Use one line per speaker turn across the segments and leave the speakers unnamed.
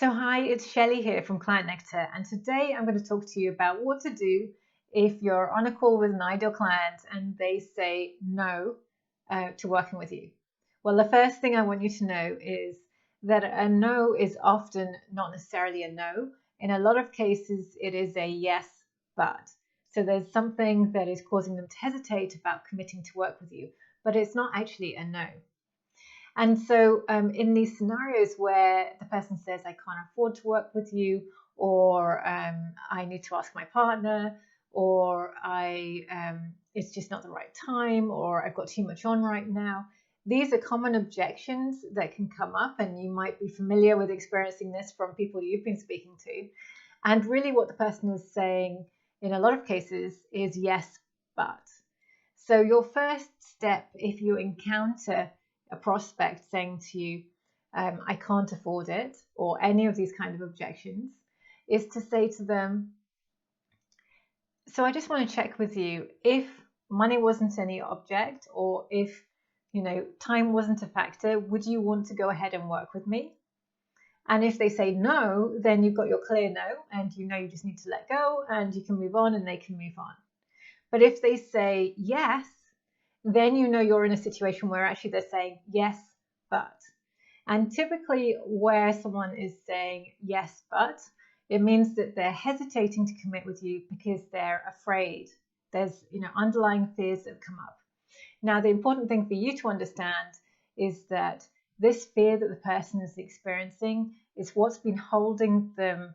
So hi, it's Shelley here from Client Nectar, and today I'm going to talk to you about what to do if you're on a call with an ideal client and they say no to working with you. Well, the first thing I want you to know is that a no is often not necessarily a no. In a lot of cases, it is a yes, but. So there's something that is causing them to hesitate about committing to work with you, but it's not actually a no. And so, in these scenarios where the person says, I can't afford to work with you, or I need to ask my partner, or it's just not the right time, or I've got too much on right now. These are common objections that can come up, and you might be familiar with experiencing this from people you've been speaking to. And really, what the person is saying in a lot of cases is yes, but. So, your first step, if you encounter a prospect saying to you, I can't afford it, or any of these kind of objections, is to say to them, so I just want to check with you, if money wasn't any object, or if time wasn't a factor, would you want to go ahead and work with me? And if they say no, then you've got your clear no, and you just need to let go and you can move on and they can move on. But if they say yes, then you're in a situation where actually they're saying yes, but. And typically where someone is saying yes, but, it means that they're hesitating to commit with you because they're afraid. There's underlying fears that have come up. Now, the important thing for you to understand is that this fear that the person is experiencing is what's been holding them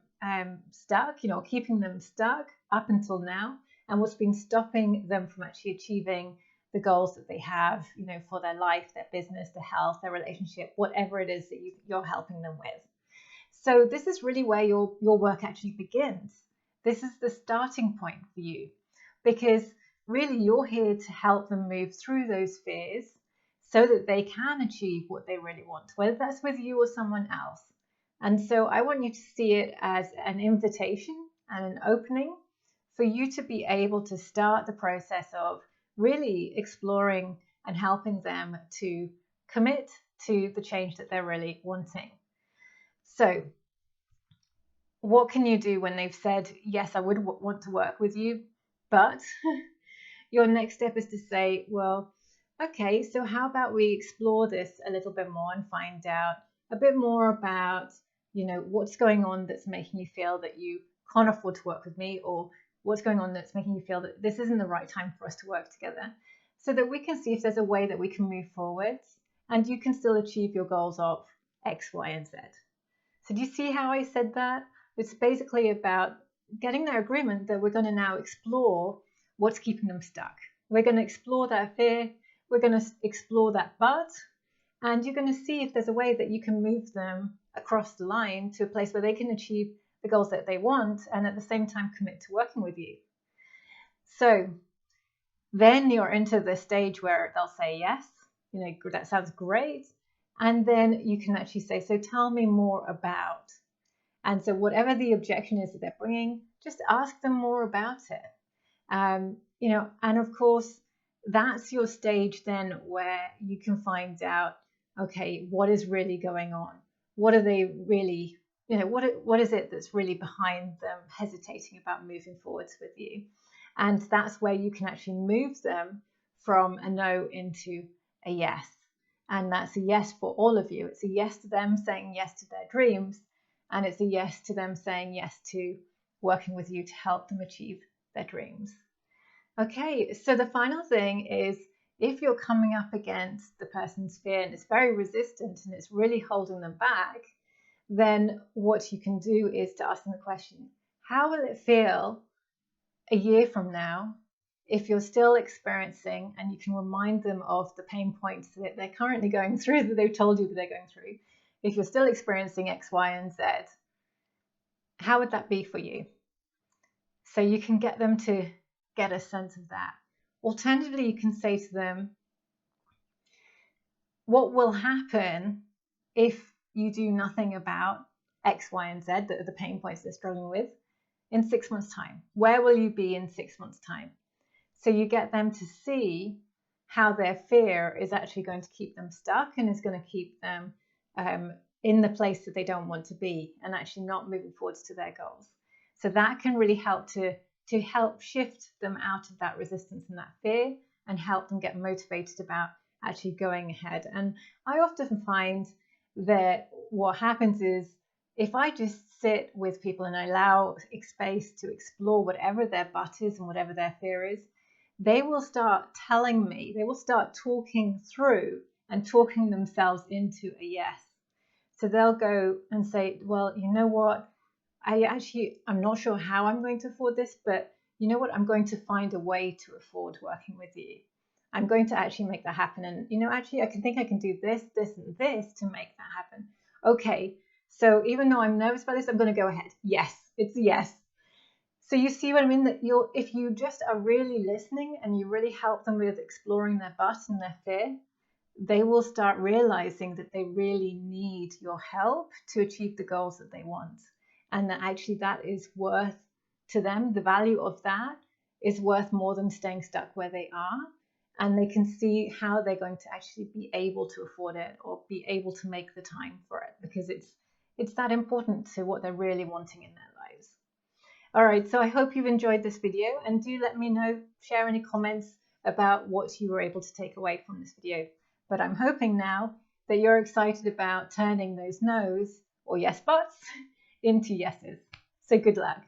stuck, keeping them stuck up until now, and what's been stopping them from actually achieving the goals that they have, for their life, their business, their health, their relationship, whatever it is that you're helping them with. So this is really where your work actually begins. This is the starting point for you, because really you're here to help them move through those fears so that they can achieve what they really want, whether that's with you or someone else. And so I want you to see it as an invitation and an opening for you to be able to start the process of really exploring and helping them to commit to the change that they're really wanting. So what can you do when they've said, yes, I would want to work with you, but your next step is to say, well, okay, so how about we explore this a little bit more and find out a bit more about, what's going on that's making you feel that you can't afford to work with me, or what's going on that's making you feel that this isn't the right time for us to work together, so that we can see if there's a way that we can move forward and you can still achieve your goals of X, Y, and Z. So do you see how I said that? It's basically about getting their agreement that we're going to now explore what's keeping them stuck. We're going to explore that fear. We're going to explore that but, and you're going to see if there's a way that you can move them across the line to a place where they can achieve the goals that they want and at the same time commit to working with you. So then you're into the stage where they'll say yes, that sounds great. And then you can actually say, so tell me more about. And so whatever the objection is that they're bringing, just ask them more about it. And of course, that's your stage then where you can find out, okay, what is really going on? What are they really, what is it that's really behind them hesitating about moving forwards with you? And that's where you can actually move them from a no into a yes. And that's a yes for all of you. It's a yes to them saying yes to their dreams, and it's a yes to them saying yes to working with you to help them achieve their dreams. Okay, so the final thing is, if you're coming up against the person's fear and it's very resistant and it's really holding them back, then what you can do is to ask them the question, how will it feel a year from now if you're still experiencing, and you can remind them of the pain points that they're currently going through, that they've told you that they're going through, if you're still experiencing X, Y, and Z, how would that be for you? So you can get them to get a sense of that. Alternatively, you can say to them, what will happen if you do nothing about X, Y, and Z, the pain points they're struggling with, in 6 months' time? Where will you be in 6 months' time? So you get them to see how their fear is actually going to keep them stuck and is going to keep them in the place that they don't want to be and actually not moving forwards to their goals. So that can really help to help shift them out of that resistance and that fear and help them get motivated about actually going ahead. And I often find that what happens is if I just sit with people and I allow space to explore whatever their but is and whatever their fear is, they will start telling me, they will start talking through and talking themselves into a yes. So they'll go and say, well, you know what, I'm not sure how I'm going to afford this, but you know what, I'm going to find a way to afford working with you. I'm going to actually make that happen. And, you know, actually, I think I can do this, this, and this to make that happen. Okay, so even though I'm nervous about this, I'm going to go ahead. Yes, it's a yes. So you see what I mean? That if you just are really listening and you really help them with exploring their but and their fear, they will start realizing that they really need your help to achieve the goals that they want. And that actually that is worth to them, the value of that is worth more than staying stuck where they are. And they can see how they're going to actually be able to afford it or be able to make the time for it, because it's that important to what they're really wanting in their lives. All right, so I hope you've enjoyed this video, and do let me know, share any comments about what you were able to take away from this video. But I'm hoping now that you're excited about turning those no's or yes buts into yeses. So good luck.